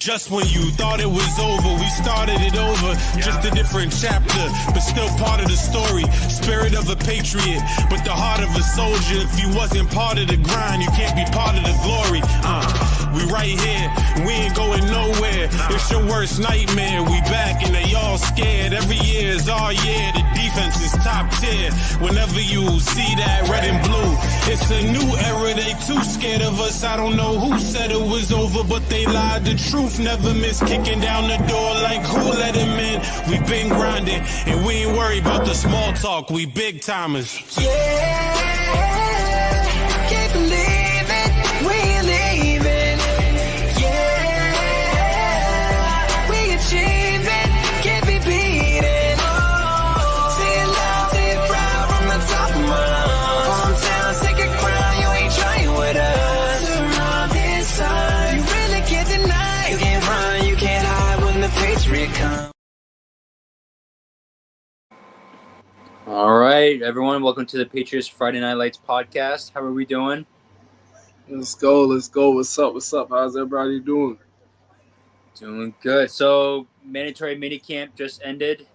Just when you thought it was over, we started it over. Just a different chapter, but still part of the story. Spirit of a patriot, but the heart of a soldier. If you wasn't part of the grind, you can't be part of the glory. We right here, we ain't going nowhere. It's your worst nightmare. We back and they all scared. Every year is our year. The defense is top tier. Whenever you see that red and blue, it's a new era. They too scared of us. I don't know who said it was over, but they lied. The truth never miss, kicking down the door like who let him in. We been grinding and we ain't worried about the small talk. We big timers. Yeah, can't believe it, we leaving. Yeah, we achieving, can't be beaten. Say it loud, say it proud from the top of my lungs. Hometown, second crown, you ain't trying with us. Around this time, you really can't deny. You can't run, you can't hide when the Patriot comes. All right, everyone, welcome to the Patriots Friday Night Lights podcast. How are we doing? Let's go. What's up? How's everybody doing? Doing good. So, mandatory minicamp just ended.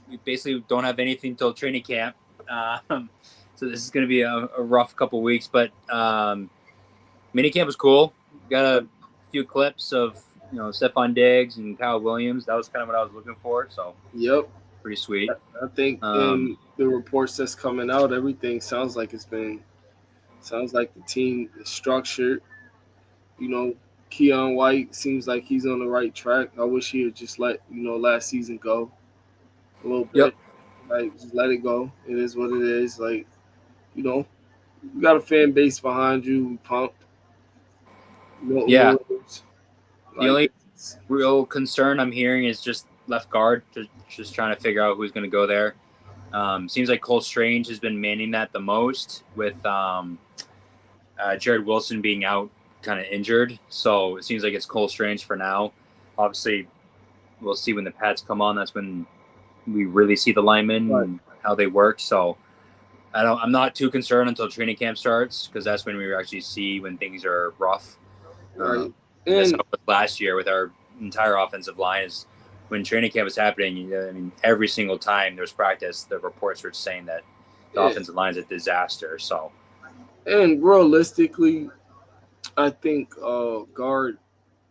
We basically don't have anything until training camp. So this is going to be a rough couple weeks, but minicamp was cool. Got a few clips of, Stephon Diggs and Kyle Williams. That was kind of what I was looking for, so Yep. pretty sweet. I think in the reports that's coming out, everything sounds like the team is structured. Keon White seems like he's on the right track. I wish he had just let, last season go a little bit. Yep. Like, just let it go. It is what it is. Like, you got a fan base behind you. We pumped. Yeah. The only real concern I'm hearing is just left guard, just trying to figure out who's going to go there. Seems like Cole Strange has been manning that the most with Jared Wilson being out kind of injured. So it seems like it's Cole Strange for now. Obviously, we'll see when the Pats come on. That's when we really see the linemen and how they work. So I'm not too concerned until training camp starts, because that's when we actually see when things are rough. Right. That's how it was last year with our entire offensive line. Is when training camp was happening, every single time there was practice, the reports were saying that the offensive line is a disaster. So, and realistically, I think guard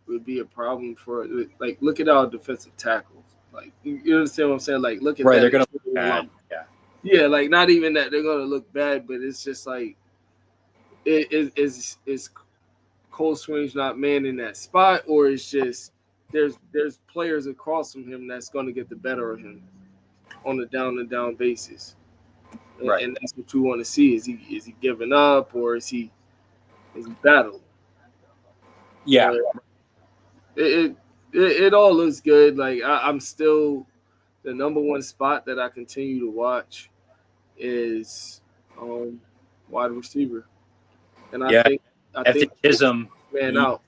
would be a problem for, like, look at our defensive tackles. Like, you understand what I'm saying? Like, look at that. They're gonna look bad. Yeah, like, not even that they're gonna look bad, but it's just like is Cole Strange not manning that spot, or it's just there's players across from him that's going to get the better of him on a down-to-down basis. Right. And that's what you want to see. Is he giving up, or is he battling? Yeah. It all looks good. Like, I'm still the number one spot that I continue to watch is wide receiver. And I think Chisholm ran out.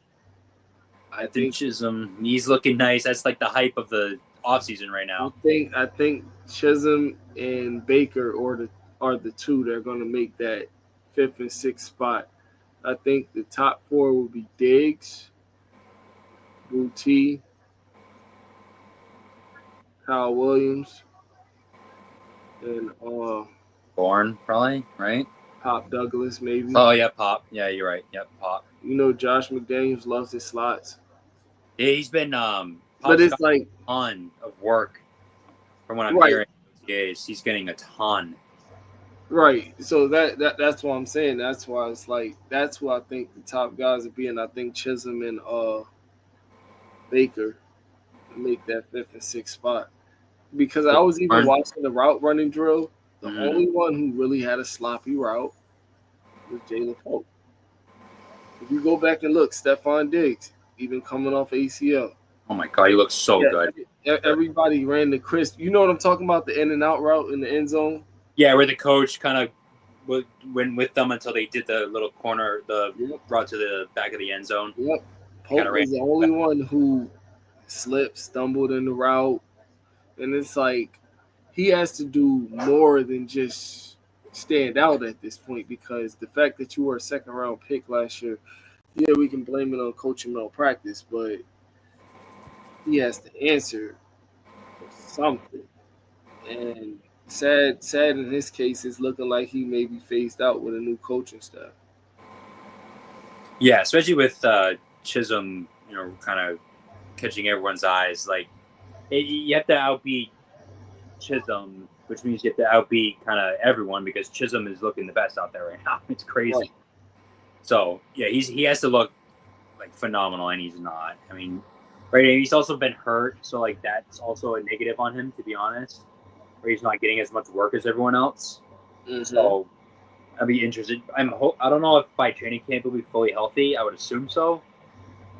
I think Chisholm, he's looking nice. That's like the hype of the offseason right now. I think Chisholm and Baker are the two that are going to make that 5th and 6th spot. I think the top 4 will be Diggs, Booty, Kyle Williams, and Bourne, probably, right? Pop Douglas, maybe. Oh, yeah, Pop. Yeah, you're right. Yep, Pop. Josh McDaniels loves his slots. Yeah, he's been but it's like a ton of work from what I'm hearing. He's getting a ton. Right. So that's what I'm saying. That's why it's like that's who I think the top guys would be, and I think Chisholm and Baker make that 5th and 6th spot. Because I was even watching the route running drill. The only one who really had a sloppy route was Jalen Pope. If you go back and look, Stephon Diggs, even coming off ACL. Oh my God, he looks so good. Everybody ran the crisp. You know what I'm talking about? The in and out route in the end zone. Yeah, where the coach kind of went with them until they did the little corner, the route to the back of the end zone. Yep. Pope was the only one who slipped, stumbled in the route. And it's like he has to do more than just stand out at this point, because the fact that you were a 2nd-round pick last year, yeah, we can blame it on coaching malpractice, but he has to answer for something. And sad in his case, it's looking like he may be phased out with a new coaching staff. Yeah, especially with Chisholm, kind of catching everyone's eyes. Like, you have to outbeat Chisholm, which means you have to outbeat kind of everyone because Chisholm is looking the best out there right now. It's crazy. Right. So yeah, he has to look like phenomenal, and he's not. I mean, right? And he's also been hurt, so like that's also a negative on him, to be honest. Where he's not getting as much work as everyone else. Mm-hmm. So I'd be interested. I don't know if by training camp he'll be fully healthy. I would assume so.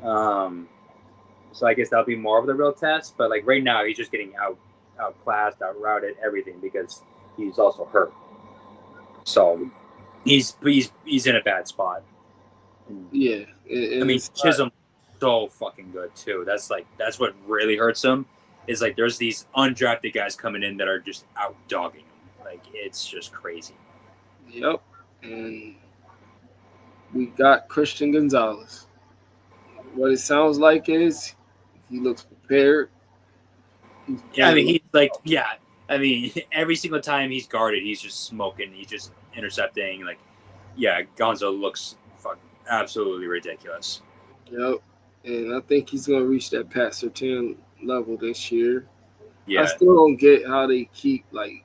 So I guess that'll be more of the real test. But like right now, he's just getting outclassed, outrouted, everything because he's also hurt. So he's in a bad spot. Yeah, I mean, Chisholm so fucking good too. That's what really hurts him. Is like there's these undrafted guys coming in that are just out dogging him. Like it's just crazy. Yep, and we got Christian Gonzalez. What it sounds like is he looks prepared. Yeah, I mean he's like I mean every single time he's guarded, he's just smoking. He's just intercepting. Like Gonzo looks fucking absolutely ridiculous. Yep, and I think he's gonna reach that Pat Surtain level this year. Yeah. I still don't get how they keep like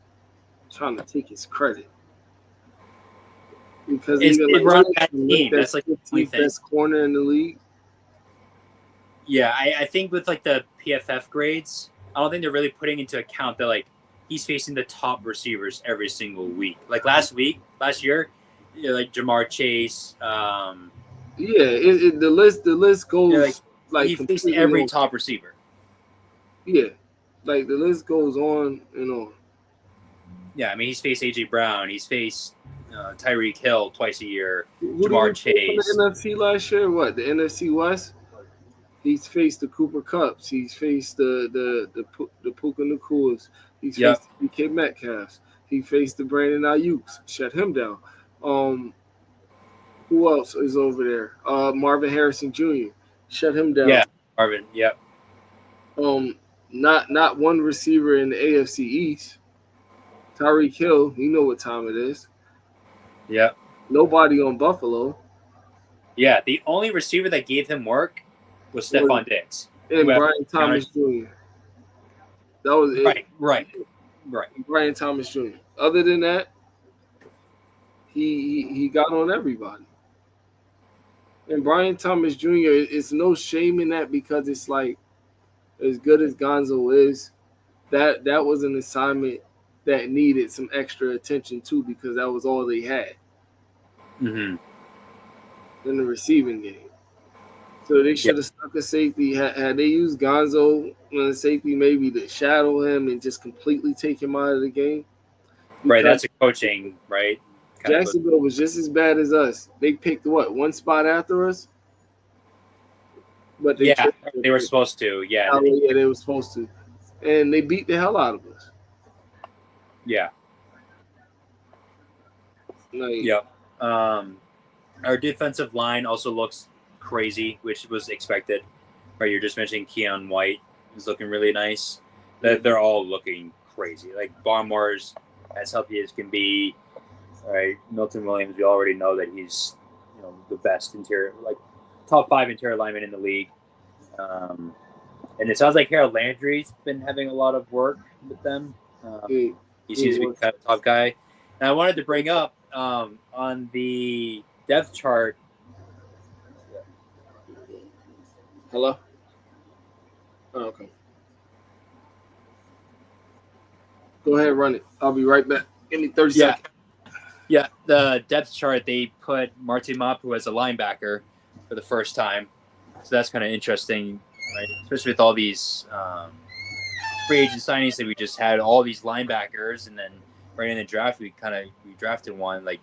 trying to take his credit because we're on that team. That's like the best corner in the league. Yeah, I think with like the PFF grades, I don't think they're really putting into account that like he's facing the top receivers every single week. Like last year, like Jamar Chase. The list goes like he faced every top receiver. Yeah, like the list goes on and on. Yeah, I mean he's faced AJ Brown, he's faced Tyreek Hill twice a year, Jamar Chase. The NFC last year, what the NFC West? He's faced the Cooper Kupps. He's faced the Puka Nakuas. He's faced the DK Metcalfs. He faced the Brandon Ayuks. Shut him down. Who else is over there? Marvin Harrison Jr. Shut him down. Yeah, Marvin. Yep. Not one receiver in the AFC East. Tyreek Hill, you know what time it is. Yeah. Nobody on Buffalo. Yeah, the only receiver that gave him work was Stephon Diggs. And Brian Thomas Jr. That was it. Right. Brian Thomas Jr. Other than that, he got on everybody. And Brian Thomas Jr., it's no shame in that because it's like as good as Gonzo is, that was an assignment that needed some extra attention too because that was all they had in the receiving game. So they should have stuck a safety. Had they used Gonzo on the safety maybe to shadow him and just completely take him out of the game. Right, that's a coaching, right? Jacksonville was just as bad as us. They picked one spot after us? But they were supposed to. Yeah. They were supposed to. And they beat the hell out of us. Yeah. Our defensive line also looks crazy, which was expected. Right, you're just mentioning Keon White is looking really nice. They're all looking crazy. Like Barmore's as healthy as can be. All right, Milton Williams, we already know that he's the best interior, like top 5 interior lineman in the league. And it sounds like Harold Landry's been having a lot of work with them. He seems to be kind of a top guy. And I wanted to bring up on the depth chart. Hello? Oh, okay. Go ahead, run it. I'll be right back. Give me 30 seconds. Yeah, the depth chart, they put Martin Mapu as a linebacker for the first time. So that's kind of interesting, right? Especially with all these free agent signings that we just had, all these linebackers, and then right in the draft, we drafted one, like,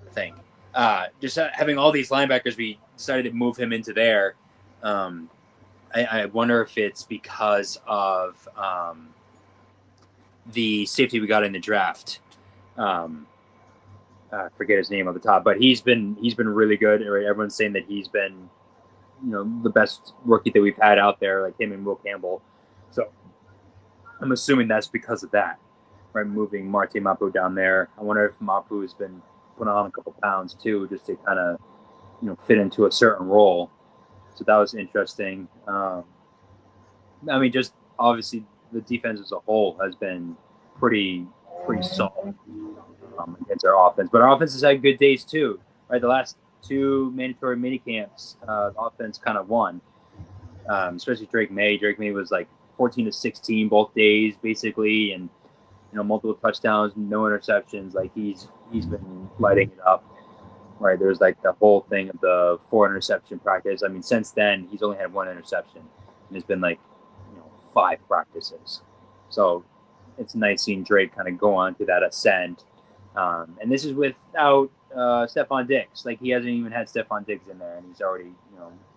I think. Just having all these linebackers, we decided to move him into there. I wonder if it's because of the safety we got in the draft. forget his name on the top, but he's been really good. Right? Everyone's saying that he's been, the best rookie that we've had out there, like him and Will Campbell. So I'm assuming that's because of that, right? Moving Marte Mapu down there. I wonder if Mapu has been put on a couple pounds too, just to kind of, fit into a certain role. So that was interesting. Just obviously the defense as a whole has been pretty solid against our offense, but our offense has had good days too, right? The last 2 mandatory mini camps, the offense kind of won, especially Drake May. Drake May was like 14-16 both days basically, and multiple touchdowns, no interceptions. Like he's been lighting it up, right? There's like the whole thing of the 4 interception practice. Since then he's only had 1 interception, and it's been like 5 practices. So it's nice seeing Drake kind of go on to that ascent. And this is without Stephon Diggs. Like he hasn't even had Stephon Diggs in there, and he's already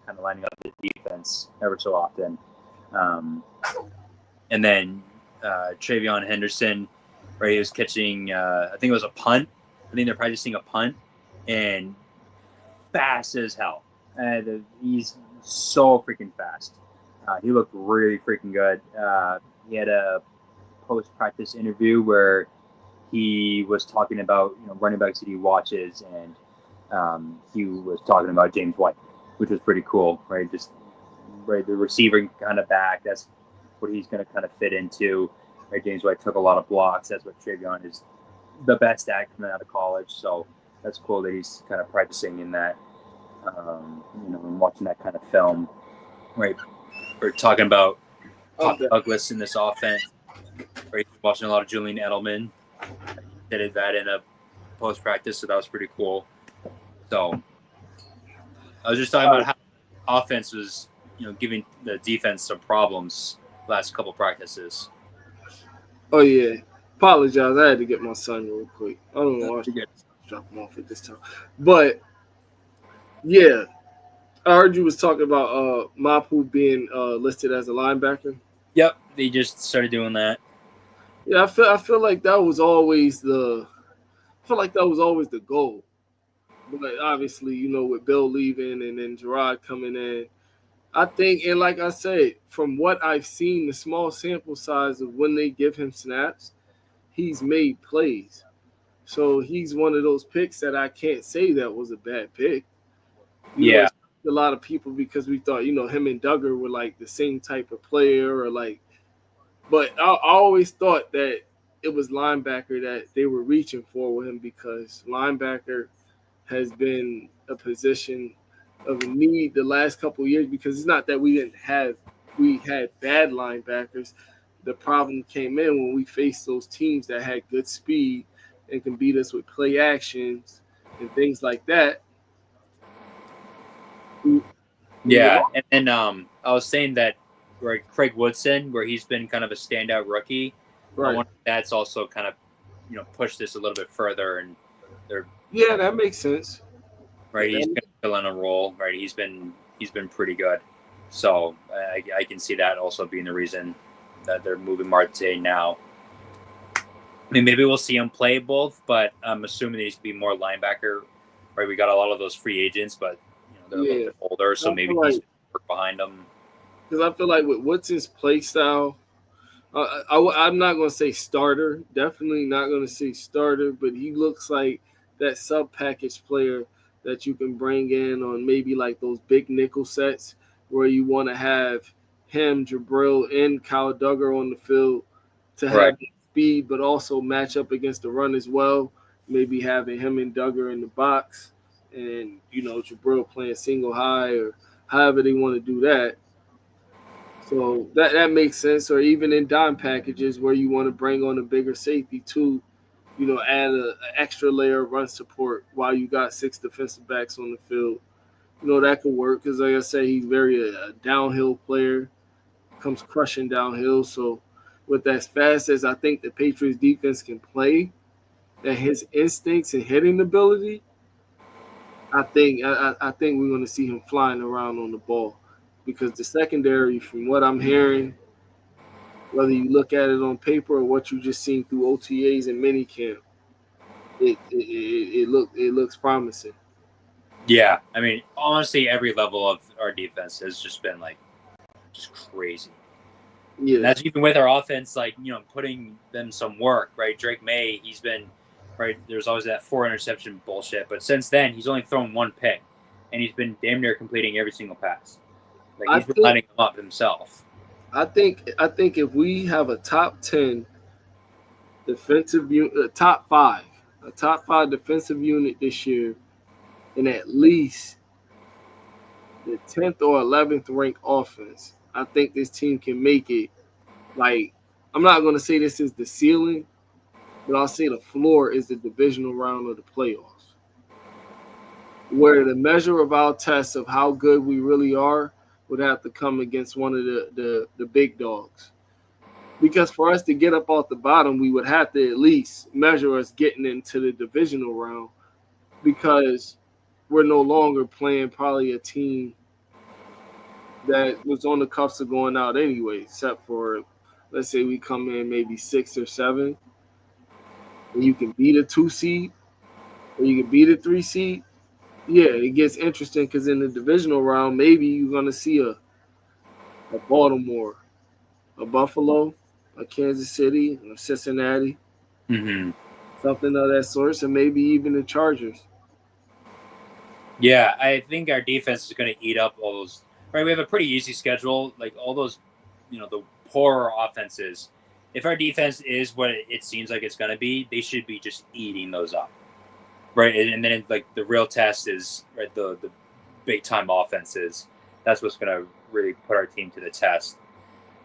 kind of lining up the defense ever so often. And then Travion Henderson, where he was catching, I think it was a punt. I think they're practicing a punt, and fast as hell. He's so freaking fast. He looked really freaking good. He had a post-practice interview where he was talking about running backs that he watches, and he was talking about James White, which was pretty cool, right? Just right, the receiver kind of back. That's what he's going to kind of fit into. Right, James White took a lot of blocks. That's what Travion is the best at coming out of college. So that's cool that he's kind of practicing in that, and watching that kind of film. Right, we're talking about Douglas in this offense. Right, watching a lot of Julian Edelman. Did that in a post practice, so that was pretty cool. So I was just talking about how offense was, giving the defense some problems last couple practices. Oh yeah, apologize. I had to get my son real quick. I don't know why I drop him off at this time, but yeah, I heard you was talking about Mapu being listed as a linebacker. Yep, they just started doing that. Yeah, I feel like that was always the goal. But obviously, with Bill leaving and then Gerard coming in, I think, and like I said, from what I've seen, the small sample size of when they give him snaps, he's made plays. So he's one of those picks that I can't say that was a bad pick. A lot of people, because we thought, him and Duggar were like the same type of player, or like. But I always thought that it was linebacker that they were reaching for with him, because linebacker has been a position of need the last couple of years, because it's not that we had bad linebackers. The problem came in when we faced those teams that had good speed and can beat us with play actions and things like that. Yeah, and I was saying that right, Craig Woodson, where he's been kind of a standout rookie. Right. I wonder if that's also kind of, pushed this a little bit further, and they're that makes sense. Right, he's been filling a role. Right, he's been pretty good. So I can see that also being the reason that they're moving Marte now. Maybe we'll see him play both, but I'm assuming he's going to be more linebacker. Right, we got a lot of those free agents, but they're a little bit older, so maybe he's behind them. Because I feel like with Woodson's play style, I'm not going to say starter. Definitely not going to say starter, but he looks like that sub-package player that you can bring in on maybe like those big nickel sets where you want to have him, Jabril, and Kyle Duggar on the field to have speed, but also match up against the run as well. Maybe having him and Duggar in the box and, Jabril playing single high or however they want to do that. So that makes sense. Or even in dime packages where you want to bring on a bigger safety too, add an extra layer of run support while you got 6 defensive backs on the field. That could work because, like I said, he's very a downhill player, comes crushing downhill. So with as fast as I think the Patriots defense can play, that his instincts and hitting ability, I think we're going to see him flying around on the ball. Because the secondary, from what I'm hearing, whether you look at it on paper or what you just seen through OTAs and minicamp, it looks promising. Yeah, I mean, honestly, every level of our defense has just been like just crazy. Yeah, And that's even with our offense, like, putting them some work, right? Drake May, he's been, right, there's always that 4 interception bullshit. But since then, he's only thrown 1 pick, and he's been damn near completing every single pass. Like, I he's been think lining them up himself. I think if we have a top 10 defensive unit, a top five defensive unit this year, and at least the 10th or 11th ranked offense, I think this team can make it. Like, I'm not going to say this is the ceiling, but I'll say the floor is the divisional round of the playoffs, where the measure of our test of how good we really are would have to come against one of the big dogs. Because for us to get up off the bottom, we would have to at least measure us getting into the divisional round, because we're no longer playing probably a team that was on the cuffs of going out anyway, except for, let's say we come in maybe 6 or 7, and you can beat a 2 seed or you can beat a 3 seed. Yeah, it gets interesting because in the divisional round, maybe you're going to see a Baltimore, a Buffalo, a Kansas City, a Cincinnati, Mm-hmm. something of that sort, and maybe even the Chargers. Yeah, I think our defense is going to eat up all those. Right, we have a pretty easy schedule. Like all those, the poorer offenses. If our defense is what it seems like it's going to be, they should be just eating those up. Right, and then like the real test is right the big time offenses. That's what's going to really put our team to the test.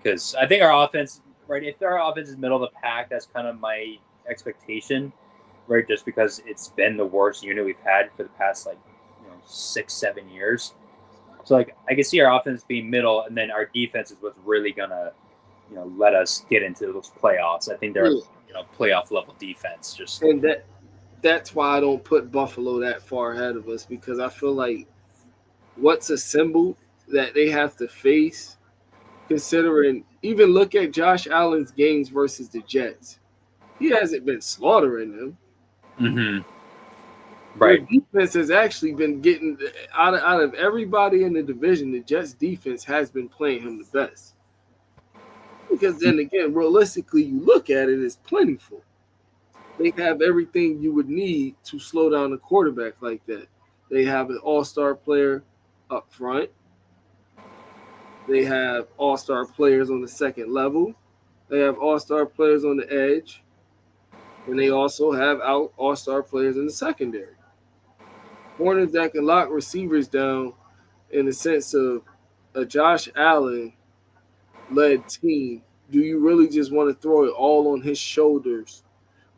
Because I think our offense, right, if our offense is middle of the pack, that's kind of my expectation, right? Just because it's been the worst unit we've had for the past 6-7 years. So like I can see our offense being middle, and then our defense is what's really gonna let us get into those playoffs. I think they're playoff level defense. Just And that's why I don't put Buffalo that far ahead of us, because I feel like what's a symbol that they have to face, considering even look at Josh Allen's games versus the Jets. He hasn't been slaughtering them. Mm-hmm. Right. Their defense has actually been getting out of everybody in the division. The Jets defense has been playing him the best. Because then again, realistically, you look at it, it's plentiful. They have everything you would need to slow down a quarterback like that. They have an all-star player up front. They have all-star players on the second level. They have all-star players on the edge. And they also have all-star players in the secondary. Corners that can lock receivers down in the sense of a Josh Allen-led team. Do you really just want to throw it all on his shoulders?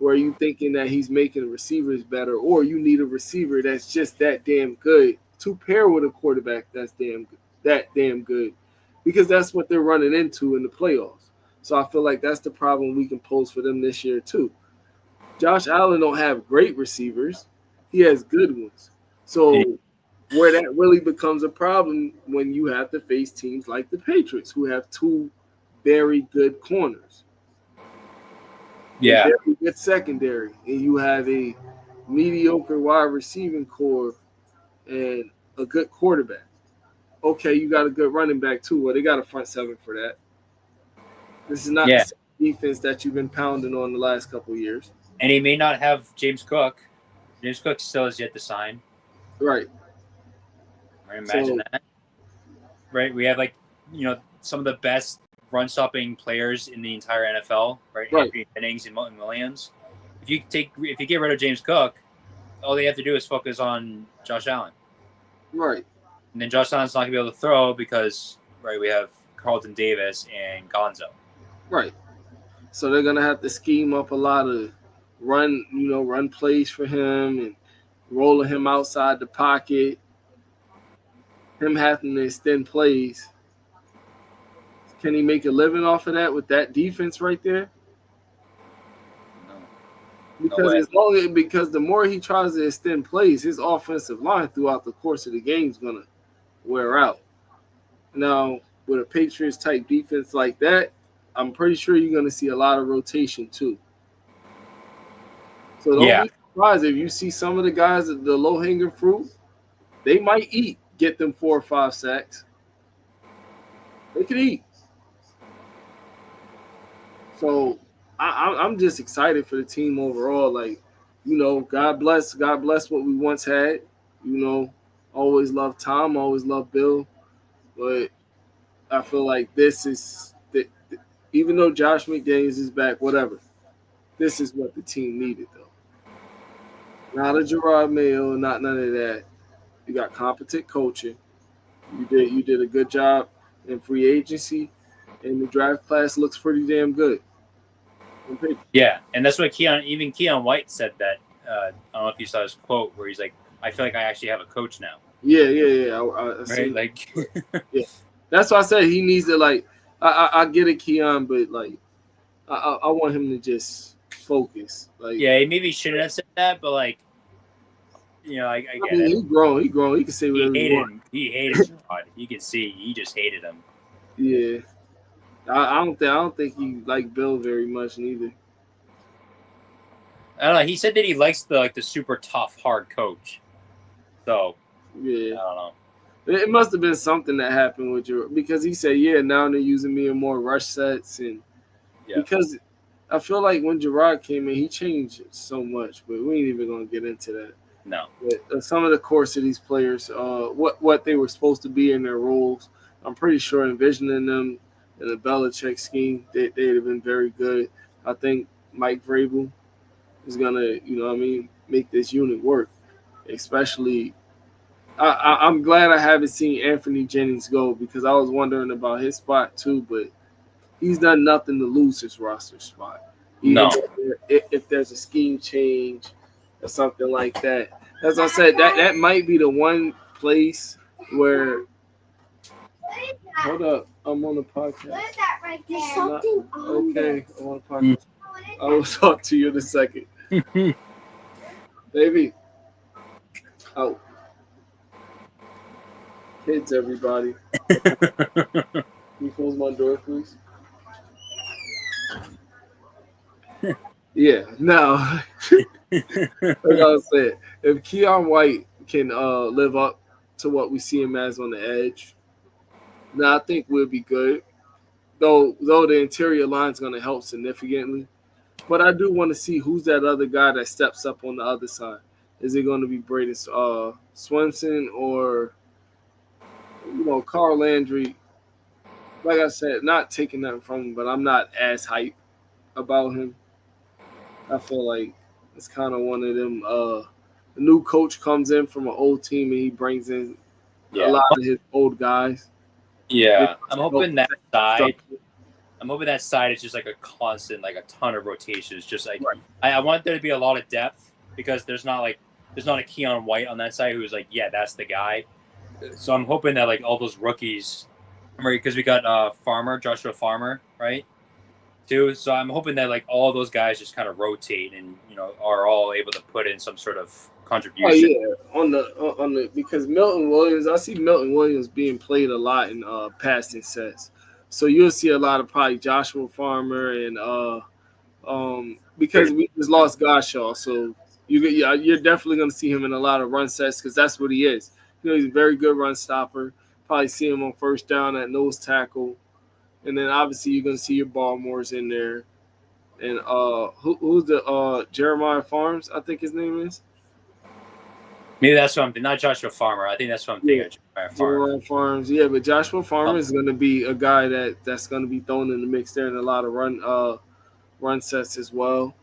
Or are you thinking that he's making the receivers better? Or you need a receiver that's just that damn good to pair with a quarterback that's that damn good? Because that's what they're running into in the playoffs. So I feel like that's the problem we can pose for them this year too. Josh Allen don't have great receivers. He has good ones. So where that really becomes a problem when you have to face teams like the Patriots, who have 2 very good corners. Yeah. Very good secondary. And you have a mediocre wide receiving core and a good quarterback. Okay, you got a good running back too. Well, they got a front 7 for that. This is not the same defense that you've been pounding on the last couple of years. And he may not have James Cook. James Cook still has yet to sign. Right. Imagine that. Right? We have some of the best run-stopping players in the entire NFL, right? Anthony Jennings and Milton Williams. If you get rid of James Cook, all they have to do is focus on Josh Allen. Right. And then Josh Allen's not going to be able to throw because, right, we have Carlton Davis and Gonzo. Right. So they're going to have to scheme up a lot of run plays for him and rolling him outside the pocket, him having to extend plays. Can he make a living off of that with that defense right there? No. Because the more he tries to extend plays, his offensive line throughout the course of the game is going to wear out. Now, with a Patriots type defense like that, I'm pretty sure you're going to see a lot of rotation too. So surprised if you see some of the guys, the low hanging fruit, they might get them 4 or 5 sacks. They could eat. So I'm just excited for the team overall. Like, God bless what we once had. Always loved Tom, always loved Bill, but I feel like this is even though Josh McDaniels is back, whatever. This is what the team needed, though. Not a Gerard Mayo, not none of that. You got competent coaching. You did a good job in free agency, and the draft class looks pretty damn good. Yeah, and that's what Keon White said that. I don't know if you saw his quote where he's like, "I feel like I actually have a coach now." Yeah. Right, like, yeah. That's why I said he needs to, like. I get it, Keon, but like, I want him to just focus. Like, yeah, he maybe shouldn't have said that, but like, I get it. He grown. He can say whatever he wants. He hated Gerard. You can see he just hated him. Yeah, I don't think he liked Bill very much neither. I don't know. He said that he likes the super tough, hard coach. So yeah, I don't know. It must have been something that happened with Gerard, because he said, now they're using me in more rush sets, and because I feel like when Gerard came in, he changed so much, but we ain't even gonna get into that. No. But some of the course of these players, what they were supposed to be in their roles, I'm pretty sure envisioning them in a Belichick scheme, they'd have been very good. I think Mike Vrabel is gonna, make this unit work. Especially, I'm glad I haven't seen Anthony Jennings go, because I was wondering about his spot too, but he's done nothing to lose his roster spot. No. If there's a scheme change or something like that. As I said, that might be the one place where. Hold up, I'm on the podcast. What is that right there? There's something on Okay, I'm on the podcast. I will talk to you in a second. Baby. Out. Kids, everybody. Can you close my door, please? Yeah, now, like I was saying, if Keon White can live up to what we see him as on the edge, now I think we'll be good. Though the interior line is going to help significantly. But I do want to see who's that other guy that steps up on the other side. Is it going to be Braden Swenson or, Carl Landry? Like I said, not taking nothing from him, but I'm not as hyped about him. I feel like it's kind of one of them. The new coach comes in from an old team and he brings in a lot of his old guys. Yeah, I'm hoping that side. I'm hoping that side is just like a constant, like a ton of rotations. Just like I want there to be a lot of depth, because there's not a Keon White on that side who's like, yeah, that's the guy. So I'm hoping that like all those rookies, right? Because we got Joshua Farmer, right? Too. So I'm hoping that like all those guys just kind of rotate and are all able to put in some sort of contribution. Oh yeah, on the because Milton Williams, I see Milton Williams being played a lot in passing sets. So you'll see a lot of probably Joshua Farmer and because we just lost Goshaw, so you're definitely going to see him in a lot of run sets, because that's what he is. He's a very good run stopper. Probably see him on first down at nose tackle, and then obviously you're going to see your Baltimores in there. And who's the Jeremiah Farms? I think his name is. Maybe that's what I'm thinking. Not Joshua Farmer. I think that's what I'm thinking. Jeremiah Farms. Yeah, but Joshua Farmer is going to be a guy that's going to be thrown in the mix there in a lot of run sets as well.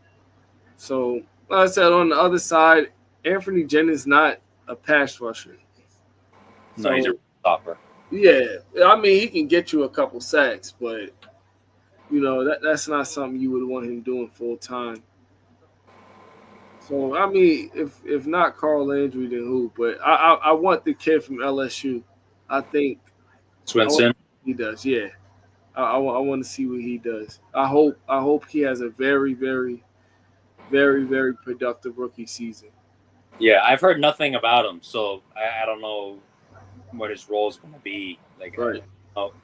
So, like I said, on the other side, Anthony Jennings is not a pass rusher. No, he's a stopper. Yeah, I mean, he can get you a couple sacks, but that's not something you would want him doing full time. So, I mean, if not Carl Landry, then who? But I want the kid from LSU. I think Swenson. He does, yeah. I want to see what he does. I hope he has a very, very, very, very productive rookie season. Yeah, I've heard nothing about him, so I don't know what his role is going to be. Like, right.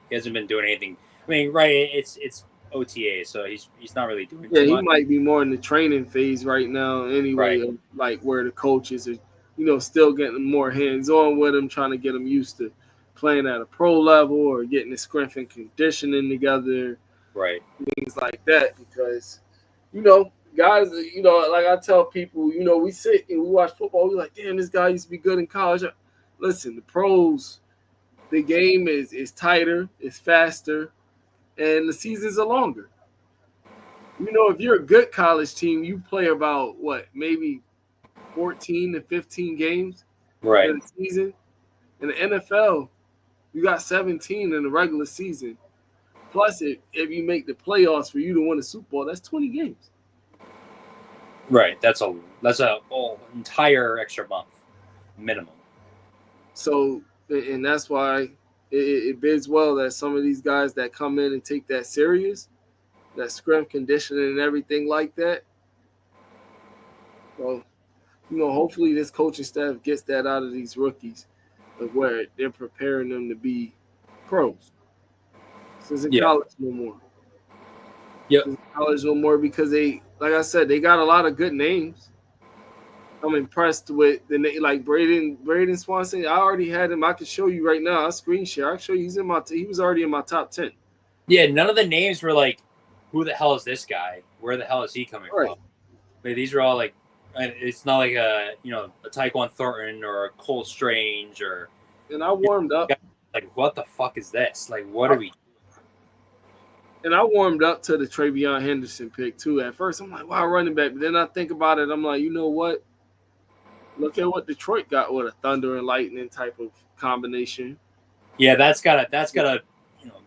He hasn't been doing anything. I mean, right? It's OTA, so he's not really doing Yeah, too he much. might be more in the training phase right now anyway, Right. of, like where the coaches are, still getting more hands-on with him, trying to get him used to playing at a pro level or getting his strength and conditioning together, Right. things like that. Because, guys, like I tell people, we sit and we watch football, we're like, damn, this guy used to be good in college. Listen, the pros, the game is tighter, it's faster, and the seasons are longer. If you're a good college team, you play about maybe 14 to 15 games Right. in the season. In the NFL, you got 17 in the regular season. Plus, if you make the playoffs for you to win a Super Bowl, that's 20 games. Right. That's a entire extra month minimum. So, and that's why it bids well that some of these guys that come in and take that serious, that strength conditioning and everything like that. Well, hopefully this coaching staff gets that out of these rookies, of where they're preparing them to be pros. This isn't college no more. Yep. This isn't college no more because they, like I said, they got a lot of good names. I'm impressed with the name, like Braden Swanson. I already had him. I can show you right now. I'll screen share. I can show you. He was already in my top 10. Yeah, none of the names were like, who the hell is this guy? Where the hell is he coming from? But these are all like, it's not like a Tyquan Thornton or a Cole Strange or. And I warmed up. Like, what the fuck is this? Like, what are we? And I warmed up to the Travion Henderson pick too. At first, I'm like, wow, running back. But then I think about it. I'm like, you know what? Look at what Detroit got with a thunder and lightning type of combination. Yeah, that's gotta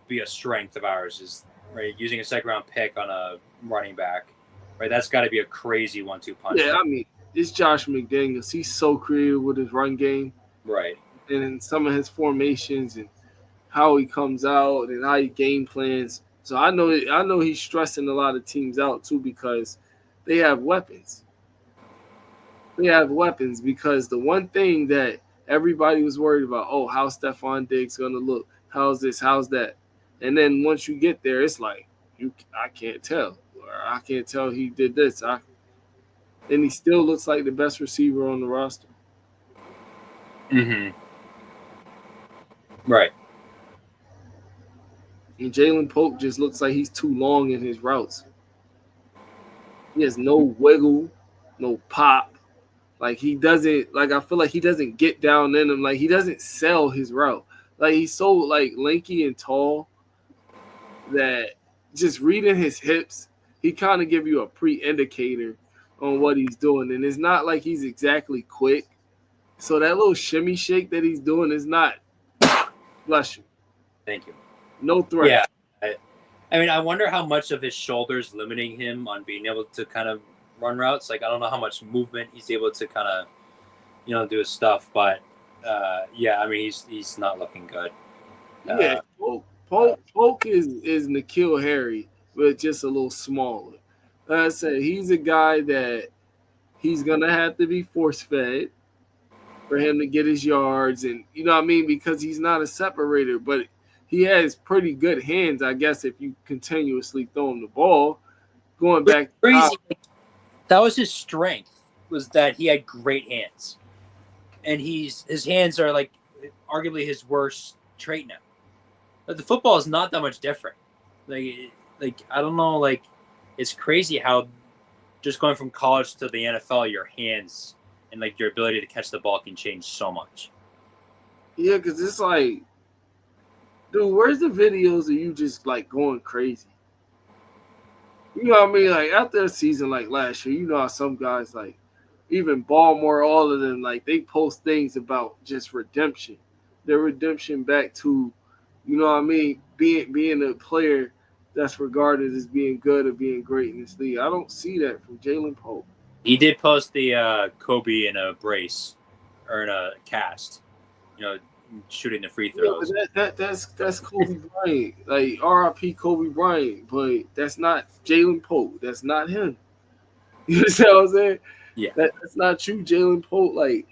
be a strength of ours, is right, using a second round pick on a running back. Right, that's got to be a crazy 1-2 punch. Yeah, I mean, it's Josh McDaniels. He's so creative with his run game. Right. And in some of his formations and how he comes out and how he game plans. So I know he's stressing a lot of teams out too, because they have weapons. They have weapons, because the one thing that everybody was worried about, how's Stephon Diggs going to look? How's this? How's that? And then once you get there, it's like, I can't tell. Or I can't tell he did this. And he still looks like the best receiver on the roster. Mm-hmm. Right. And Jalen Polk just looks like he's too long in his routes. He has no wiggle, no pop. Like, he doesn't, like, I feel like he doesn't get down in him. Like, he doesn't sell his route. Like, he's so, like, lanky and tall that just reading his hips, he kind of give you a pre-indicator on what he's doing. And it's not like he's exactly quick. So that little shimmy shake that he's doing is not, bless you. Thank you. No threat. Yeah. I mean, I wonder how much of his shoulders limiting him on being able to kind of run routes. Like, I don't know how much movement he's able to kind of, do his stuff. But, yeah, I mean, he's not looking good. Yeah, Polk is N'Keal Harry, but just a little smaller. Like I said, he's a guy that he's going to have to be force-fed for him to get his yards. And, you know what I mean? Because he's not a separator, but he has pretty good hands, I guess, if you continuously throw him the ball. Going back crazy. That was his strength, was that he had great hands. And his hands are, like, arguably his worst trait now. But the football is not that much different. Like I don't know, like, it's crazy how just going from college to the NFL, your hands and, like, your ability to catch the ball can change so much. Yeah, because it's like, dude, where's the videos of you just, like, going crazy? You know what I mean? Like, after a season like last year, you know how some guys, like, even Baltimore, all of them, like, they post things about just redemption. Their redemption back to, you know what I mean, being a player that's regarded as being good or being great in this league. I don't see that from Jalen Polk. He did post the Kobe in a brace or in a cast, shooting the free throws. Yeah, that's Kobe Bryant, like RIP Kobe Bryant, but that's not Jalen Polk. That's not him. You understand what I'm saying? Yeah, that's not you, Jalen Polk. Like,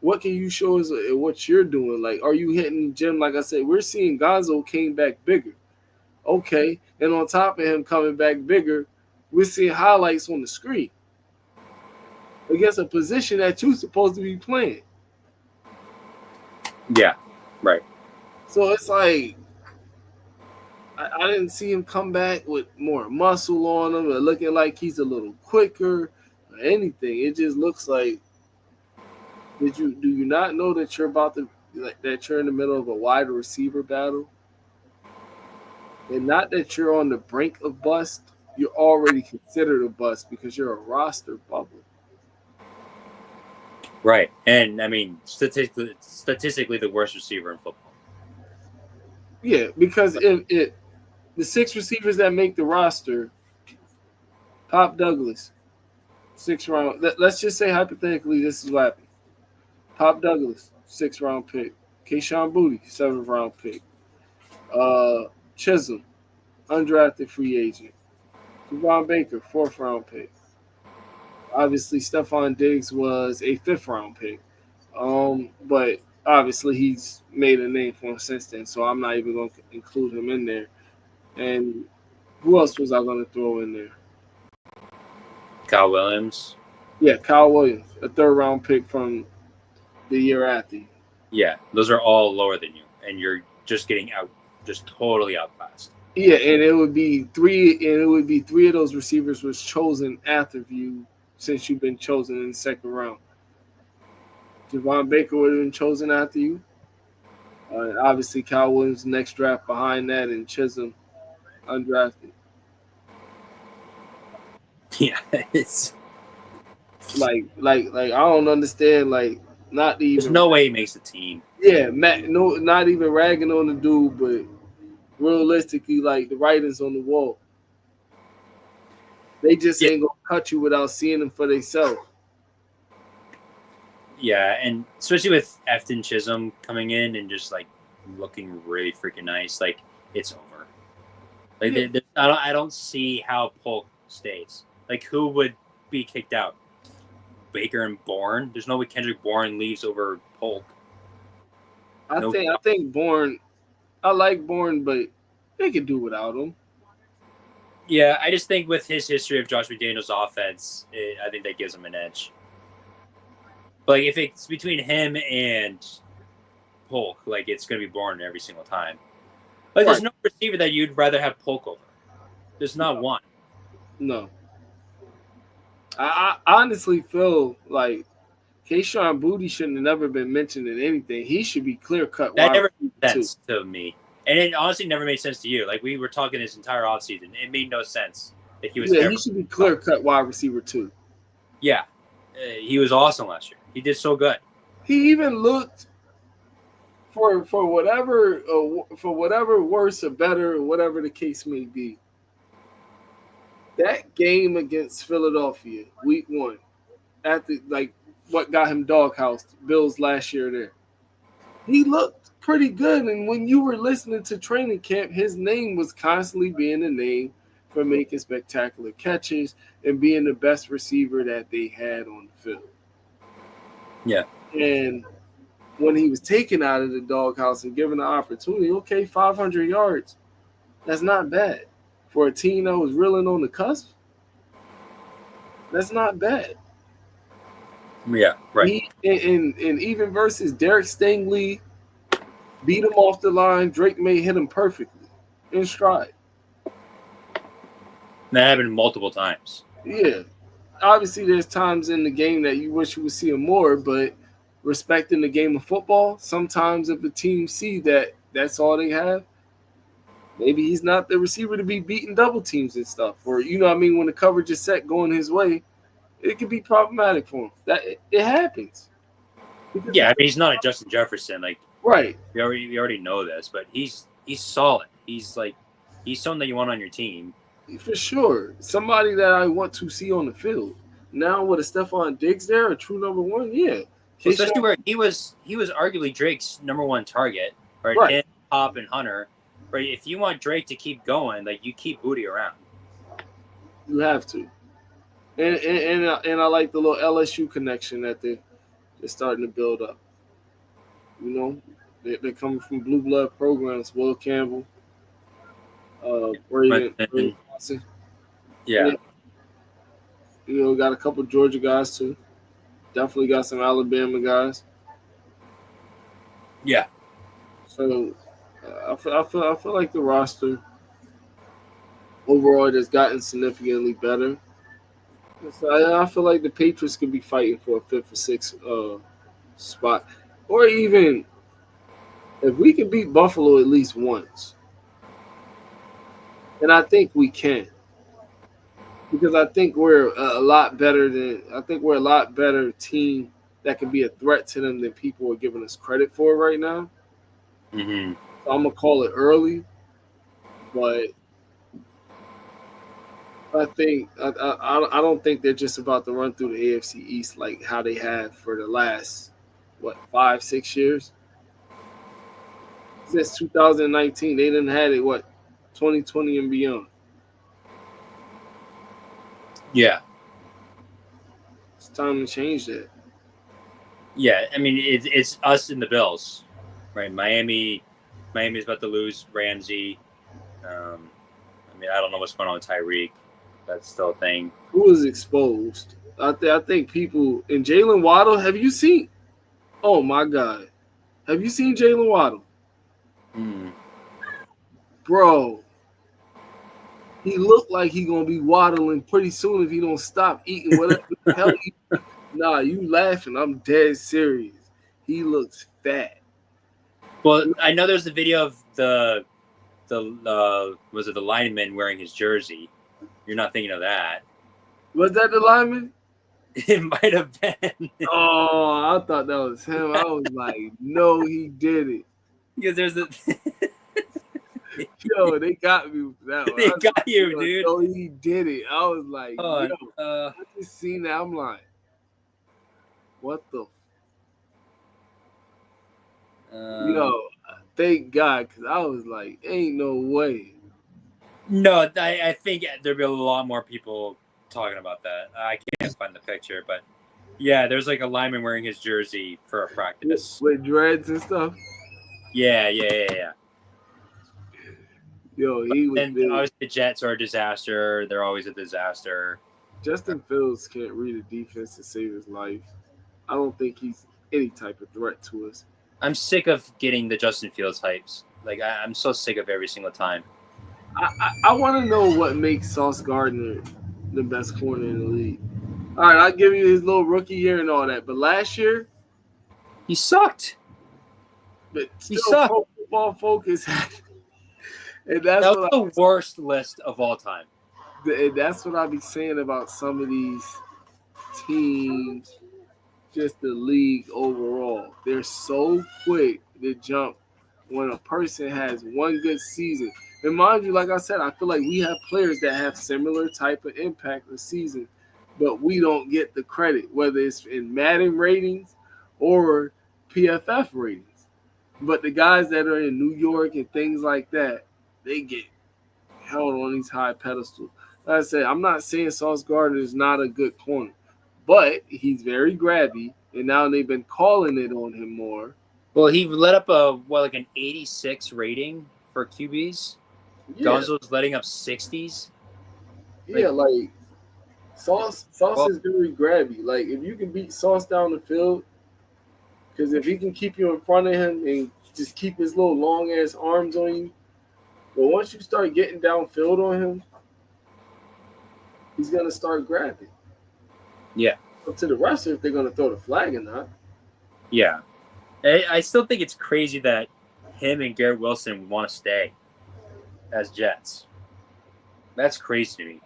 what can you show us what you're doing? Like, are you hitting the gym? Like I said, we're seeing Gonzo came back bigger. Okay. And on top of him coming back bigger, we're seeing highlights on the screen against a position that you're supposed to be playing. Yeah, right. So it's like I didn't see him come back with more muscle on him or looking like he's a little quicker or anything. It just looks like do you not know that you're about to that you're in the middle of a wide receiver battle? And not that you're on the brink of bust, you're already considered a bust because you're a roster bubble. Right. And I mean, statistically the worst receiver in football. Yeah, because the 6 receivers that make the roster, Pop Douglas, 6th round. Let's just say hypothetically this is what happened. Pop Douglas, 6th round pick. Kayshon Boutte, 7th round pick. Chisholm, undrafted free agent. Javon Baker, 4th round pick. Obviously, Stephon Diggs was a 5th round pick. But obviously he's made a name for him since then, so I'm not even going to include him in there. And who else was I going to throw in there? Kyle Williams. Yeah, Kyle Williams, a 3rd round pick from the year after. Yeah, those are all lower than you, and you're just getting just totally outclassed. Yeah, and it would be 3 of those receivers was chosen after you since you've been chosen in the 2nd round. Javon Baker would have been chosen after you. Obviously, Kyle Williams next draft behind that, and Chisholm undrafted. Yeah, it's like I don't understand. Like, not even. There's no way he makes the team. Yeah, not even ragging on the dude, but realistically, like the writing's on the wall. They just ain't gonna cut you without seeing them for themselves. Yeah, and especially with Efton Chisholm coming in and just like looking really freaking nice, like it's over. Like I don't see how Polk stays. Like who would be kicked out? Baker and Bourne. There's no way Kendrick Bourne leaves over Polk. I think Bourne. I like Bourne, but they could do without him. Yeah, I just think with his history of Josh McDaniels' offense, I think that gives him an edge. But like, if it's between him and Polk, like it's going to be Bourne every single time. Like, there's no receiver that you'd rather have Polk over. There's not one. No. I honestly feel like Kayshon Boutte shouldn't have never been mentioned in anything. He should be clear cut. That never made sense to me. And it honestly never made sense to you. Like, we were talking this entire offseason. It made no sense that he was he should be clear cut wide receiver too. Yeah. He was awesome last year. He did so good. He even looked for whatever worse or better, or whatever the case may be. That game against Philadelphia, week 1, what got him doghoused, Bills last year there. He looked pretty good, and when you were listening to training camp, his name was constantly being a name for making spectacular catches and being the best receiver that they had on the field. Yeah. And when he was taken out of the doghouse and given the opportunity, okay, 500 yards, that's not bad. For a team that was reeling on the cusp, that's not bad. Yeah, right. And even versus Derek Stingley, beat him off the line. Drake May hit him perfectly in stride. That happened multiple times. Yeah. Obviously, there's times in the game that you wish you would see him more, but respecting the game of football, sometimes if a team see that that's all they have, maybe he's not the receiver to be beating double teams and stuff. Or, you know what I mean, when the coverage is set going his way, it could be problematic for him. That it happens. Yeah, I mean, he's not a Justin Jefferson. Like, right. We already know this, but he's solid. He's someone that you want on your team. For sure. Somebody that I want to see on the field. Now with a Stephon Diggs there, a true number 1, yeah. Well, especially where he was arguably Drake's number 1 target, right? Him, Pop, and Hunter. Right? If you want Drake to keep going, like you keep Boutte around. You have to. And I like the little LSU connection that they're starting to build up. You know, they're coming from blue blood programs. Will Campbell, Braden Brandon. Johnson. Yeah. Got a couple Georgia guys too. Definitely got some Alabama guys. Yeah. So I feel like the roster overall has gotten significantly better. So I feel like the Patriots could be fighting for a fifth or sixth spot, or even if we can beat Buffalo at least once, and I think we can, because I think we're a lot better than I think we're a lot better team that can be a threat to them than people are giving us credit for right now. Mm-hmm. So I'm gonna call it early, but I don't think they're just about to run through the AFC East like how they have for the last 5-6 years. Since 2019, they didn't had it 2020 and beyond. Yeah. It's time to change that. Yeah. I mean, it's us and the Bills, right? Miami's about to lose Ramsey. I mean, I don't know what's going on with Tyreek. That's still a thing. Who was exposed? I think people and Jalen Waddle. Have you seen? Oh my God, have you seen Jalen Waddle? Bro, he looked like he gonna be waddling pretty soon if he don't stop eating whatever the hell. Nah, you laughing? I'm dead serious. He looks fat. Well, I know there's a video of the was it the lineman wearing his jersey? You're not thinking of that. Was that the lineman? It might have been. Oh, I thought that was him. I was like, no, he did it. Because there's a Yo, they got me with that one. They got you, dude. No, he did it. I was like, yo, I just seen that. I'm like, what the? Yo, thank God, because I was like, ain't no way. No, I think there'd be a lot more people talking about that. I can't find the picture, but yeah, there's like a lineman wearing his jersey for a practice. With dreads and stuff? Yeah. Yo, he was. And obviously the Jets are a disaster. They're always a disaster. Justin Fields can't read a defense to save his life. I don't think he's any type of threat to us. I'm sick of getting the Justin Fields hypes. Like, I'm so sick of every single time. I want to know what makes Sauce Gardner the best corner in the league. All right, I'll give you his little rookie year and all that. But last year, he sucked. But still, he sucked. Pro Football Focus. And that was the worst list of all time. And that's what I be saying about some of these teams, just the league overall. They're so quick to jump when a person has one good season. And mind you, like I said, I feel like we have players that have similar type of impact this season, but we don't get the credit, whether it's in Madden ratings or PFF ratings. But the guys that are in New York and things like that, they get held on these high pedestals. Like I said, I'm not saying Sauce Gardner is not a good corner, but he's very grabby, and now they've been calling it on him more. Well, he let up an 86 rating for QBs. Yeah. Gonzo's letting up 60s. Yeah, like Sauce is very grabby. Like, if you can beat Sauce down the field, because if he can keep you in front of him and just keep his little long ass arms on you, but once you start getting downfield on him, he's gonna start grabbing. Yeah. Up to the rest, if they're gonna throw the flag or not. Yeah, I still think it's crazy that him and Garrett Wilson want to stay as Jets. That's crazy to me.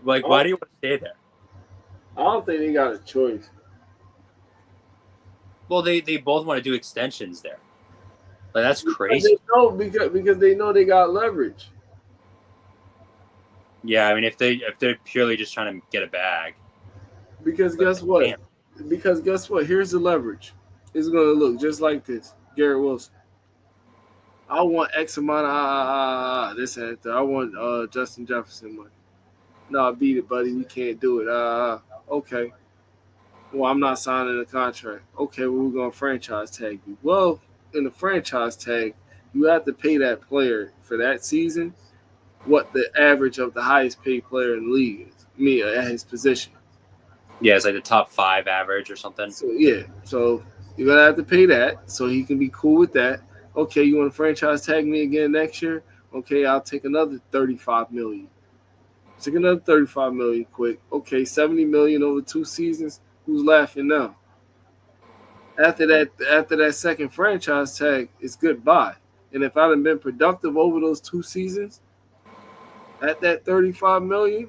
Like, why do you want to stay there? I don't think they got a choice. Well, they both want to do extensions there. Like, that's crazy. Because they know they got leverage. Yeah, I mean, if they're purely just trying to get a bag. Because guess what? Damn. Because guess what? Here's the leverage. It's going to look just like this. Garrett Wilson. I want X amount of this and that. I want Justin Jefferson money. No, beat it, buddy. We can't do it. Okay. Well, I'm not signing a contract. Okay, well, we're going to franchise tag you. Well, in the franchise tag, you have to pay that player for that season what the average of the highest paid player in the league is. At his position. Yeah, it's like the top 5 average or something. So so you're gonna have to pay that, so he can be cool with that. Okay, you want to franchise tag me again next year? Okay, I'll take another $35 million. Take another $35 million quick. Okay, $70 million over 2 seasons. Who's laughing now? After that second franchise tag, it's goodbye. And if I'd have been productive over those 2 seasons, at that $35 million,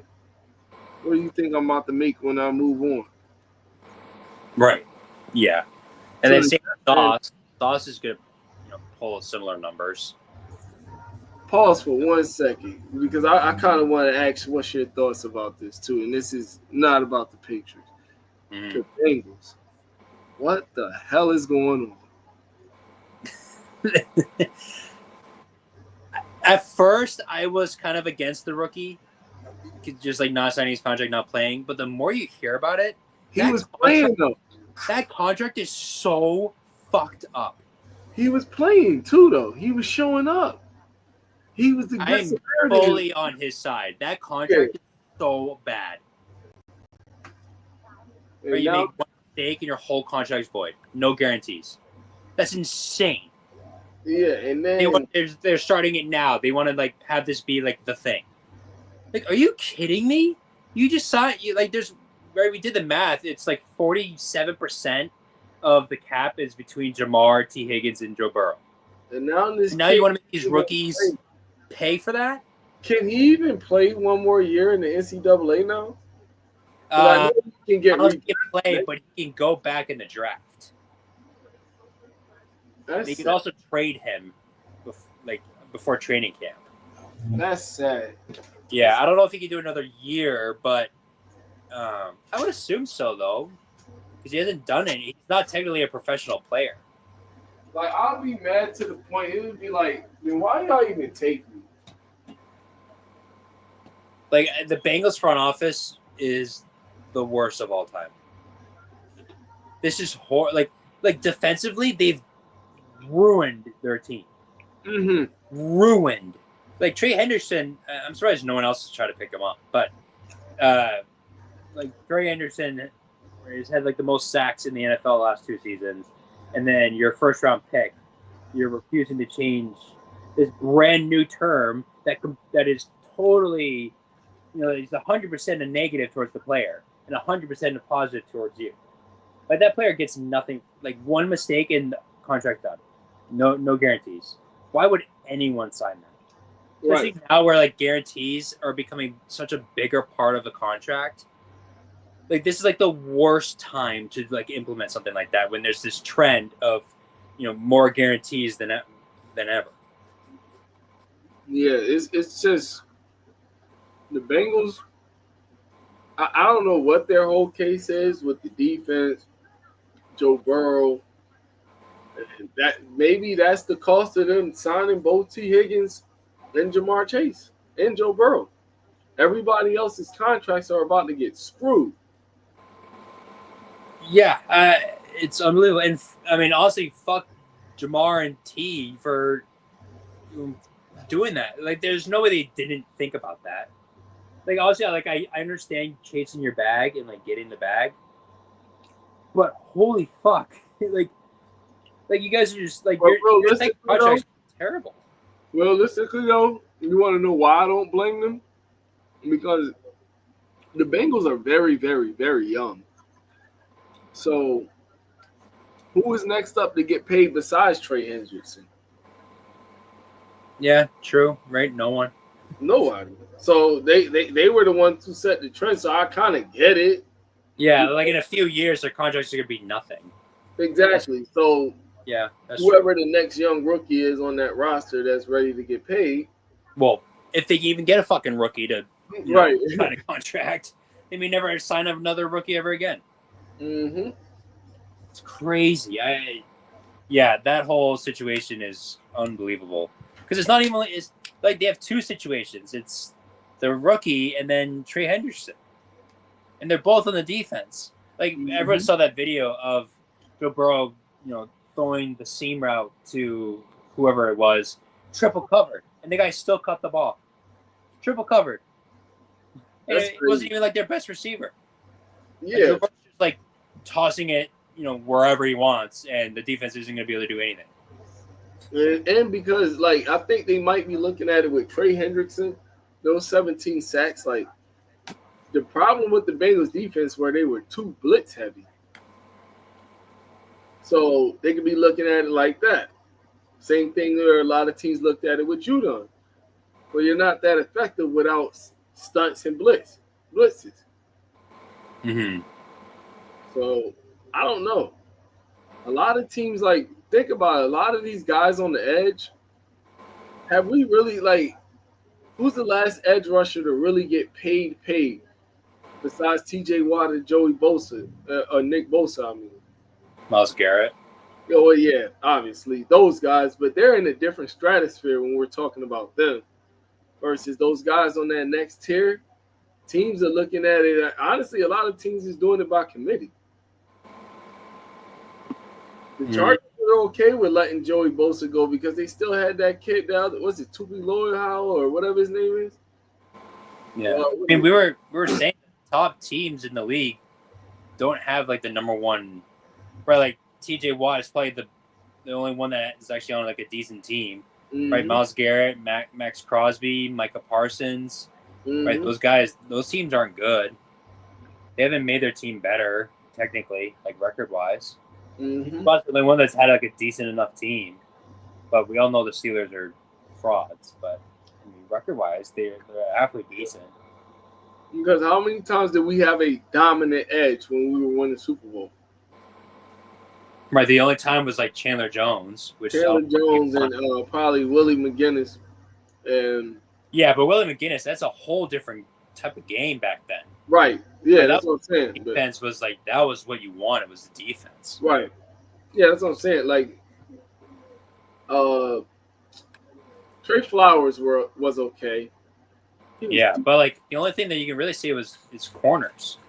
what do you think I'm about to make when I move on? Right. Yeah. And So then same with Sauce is going to pull similar numbers. Pause for 1 second, because I kind of want to ask what's your thoughts about this too. And this is not about the Patriots. The Bengals. What the hell is going on? At first, I was kind of against the rookie, just like not signing his contract, not playing. But the more you hear about it, He was playing though. That contract is so fucked up. He was playing too though. He was showing up. He was the good Samaritan. Fully on his side. That contract is so bad. Or you make one mistake and your whole contract's void. No guarantees. That's insane. Yeah, and then they're starting it now. They want to like have this be like the thing. Like, are you kidding me? You just saw it. There's where we did the math. It's like 47% of the cap is between Jamar, T. Higgins, and Joe Burrow. And now you want to make these rookies pay for that? Can he even play one more year in the NCAA now? I know he can play, but he can go back in the draft. They could also trade him, before training camp. That's sad. Yeah, I don't know if he can do another year, but I would assume so though, because he hasn't done it. He's not technically a professional player. Like, I'll be mad to the point it would be like, then why y'all even take me? Like, the Bengals front office is the worst of all time. This is horrible. Like defensively, they've ruined their team. Mm-hmm. Ruined. Like Trey Henderson, I'm surprised no one else has tried to pick him up. But Trey Henderson has had the most sacks in the NFL the last 2 seasons, and then your first round pick, you're refusing to change this brand new term that is totally, it's 100% a negative towards the player and 100% a positive towards you. Like, that player gets nothing. Like, one mistake and contract done. No guarantees. Why would anyone sign that? Especially now where guarantees are becoming such a bigger part of the contract. Like, this is the worst time to implement something like that when there's this trend of more guarantees than ever. Yeah, it's just the Bengals. I don't know what their whole case is with the defense, Joe Burrow. That maybe that's the cost of them signing both T. Higgins and Jamar Chase and Joe Burrow. Everybody else's contracts are about to get screwed. Yeah, it's unbelievable. And I mean, honestly, fuck Jamar and T for doing that. There's no way they didn't think about that. Obviously, I understand chasing your bag and getting the bag, but holy fuck, you guys are just your contract's terrible. Realistically, though, you want to know why I don't blame them? Because the Bengals are very, very, very young. So, who is next up to get paid besides Trey Hendrickson? Yeah, true. Right? No one. Nobody. So they were the ones who set the trend. So I kind of get it. Yeah, in a few years, their contracts are gonna be nothing. Exactly. So yeah, that's whoever true. the next young rookie is on that roster that's ready to get paid. Well, if they even get a fucking rookie to sign a contract, they may never sign up another rookie ever again. Mm-hmm. It's crazy. That whole situation is unbelievable because it's not even they have 2 situations. It's the rookie and then Trey Henderson, and they're both on the defense. Everyone saw that video of Joe Burrow, throwing the seam route to whoever it was, triple covered, and the guy still caught the ball. Triple covered. And it wasn't even like their best receiver. Yeah. Like, just like tossing it, wherever he wants, and the defense isn't going to be able to do anything. And because, like, I think they might be looking at it with Trey Hendrickson, those 17 sacks. Like, the problem with the Bengals defense where they were too blitz heavy. So they could be looking at it like that. Same thing where a lot of teams looked at it with Judon. Well, you're not that effective without stunts and blitzes. Mm-hmm. So I don't know. A lot of teams, like, think about it. A lot of these guys on the edge, have we really, like, who's the last edge rusher to really get paid besides T.J. Watt and Joey Bosa, or Nick Bosa, I mean? Myles Garrett. Oh, yeah, obviously. Those guys, but they're in a different stratosphere when we're talking about them versus those guys on that next tier. Teams are looking at it. Honestly, a lot of teams is doing it by committee. The Chargers were okay with letting Joey Bosa go because they still had that kid down. Was it Tupi Loyal or whatever his name is? Yeah, I mean, we were saying the top teams in the league don't have like the number one, right? Like T.J. Watt is probably the only one that is actually on like a decent team, right? Myles Garrett, Max Crosby, Micah Parsons, right? Those guys, those teams aren't good. They haven't made their team better technically, like record wise. But the only one that's had like a decent enough team. But we all know the Steelers are frauds. But I mean, record wise, they're halfway decent. Because how many times did we have a dominant edge when we were winning the Super Bowl? Right, the only time was like Chandler Jones, and probably Willie McGinnis, and but Willie McGinnis, that's a whole different type of game back then. Right. Yeah, that's what I'm saying. Defense was like that was what you wanted was the defense. Right. Yeah, that's what I'm saying. Like, Trey Flowers was okay. But like the only thing that you can really see is corners.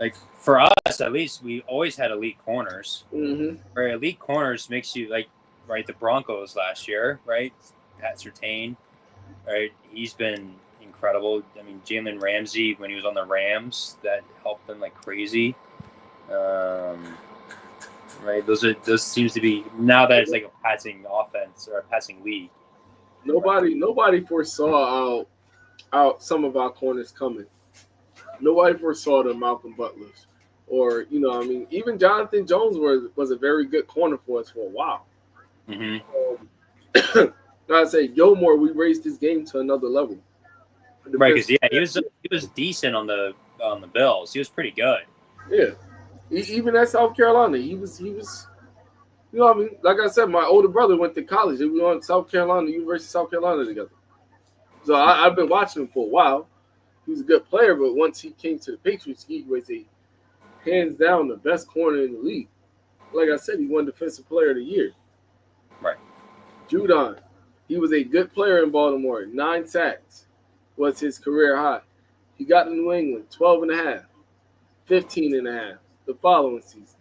Like for us, at least, we always had elite corners. Right, elite corners makes you like the Broncos last year, right? Pat Surtain, right? He's been incredible. I mean, Jalen Ramsey when he was on the Rams, that helped them like crazy. Right, those seems to be now that it's like a passing offense or a passing league. Nobody foresaw out some of our corners coming. Nobody foresaw the Malcolm Butlers, or even Jonathan Jones was a very good corner for us for a while. I say Gilmore, we raised his game to another level. Right, because he was decent on the Bills. He was pretty good. Yeah, even at South Carolina, he was. Like I said, my older brother went to college. They were on University of South Carolina together. So I've been watching him for a while. He was a good player, but once he came to the Patriots, he was hands down the best corner in the league. Like I said, he won Defensive Player of the Year. Right. Judon, he was a good player in Baltimore. 9 sacks was his career high. He got to New England, 12.5, 15.5 the following season.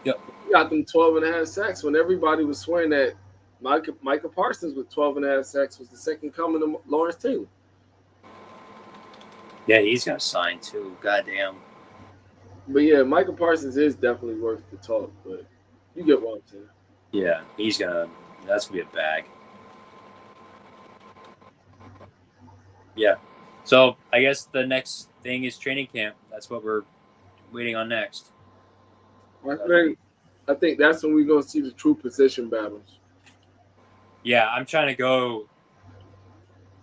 Yep. He got them 12.5 sacks when everybody was swearing that Micah Parsons with 12.5 sacks was the second coming of Lawrence Taylor. Yeah, he's going to sign too. Goddamn. But yeah, Micah Parsons is definitely worth the talk, but you get what I'm saying. Yeah, that's going to be a bag. Yeah. So I guess the next thing is training camp. That's what we're waiting on next. I think that's when we're going to see the true position battles. Yeah, I'm trying to go.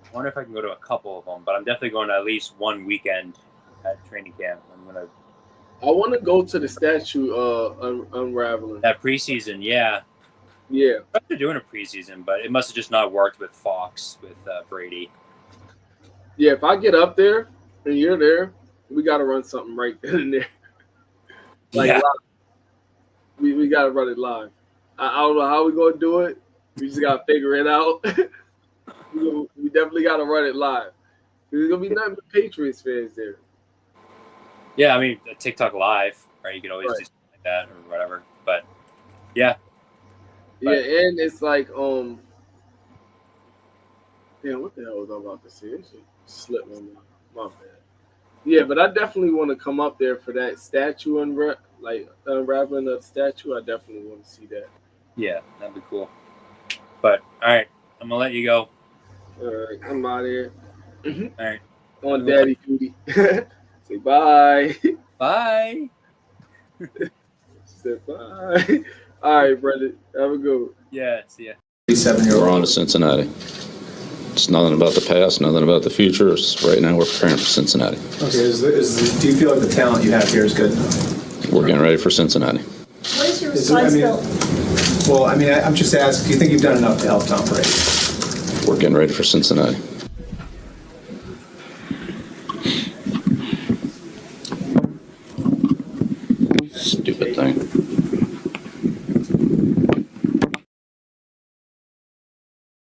I wonder if I can go to a couple of them, but I'm definitely going to at least one weekend at training camp. I want to go to the statue unraveling. That preseason, yeah. Yeah. They're doing a preseason, but it must have just not worked with Fox, with Brady. Yeah, if I get up there and you're there, we got to run something right then and there. Live. We got to run it live. I don't know how we're going to do it. We just got to figure it out. We definitely got to run it live. There's going to be nothing but Patriots fans there. Yeah, I mean, TikTok Live, right? You could always do something like that or whatever. But, yeah. Yeah, and it's like damn, what the hell was I about to say? It just slipped my mind. My bad. Yeah, but I definitely want to come up there for that statue unwrapping the statue. I definitely want to see that. Yeah, that'd be cool. But all right, I'm gonna let you go. All right, I'm out of here. All right, On daddy duty. Say bye. bye. Say bye. All right, brother. Have a good one. Yeah, see ya. 37-year-old. We're on to Cincinnati. It's nothing about the past, nothing about the future. It's right now we're preparing for Cincinnati. Okay, do you feel like the talent you have here is good? We're getting ready for Cincinnati. What is your responsibility? I'm just asking, do you think you've done enough to help Tom Brady? We're getting ready for Cincinnati. Stupid thing.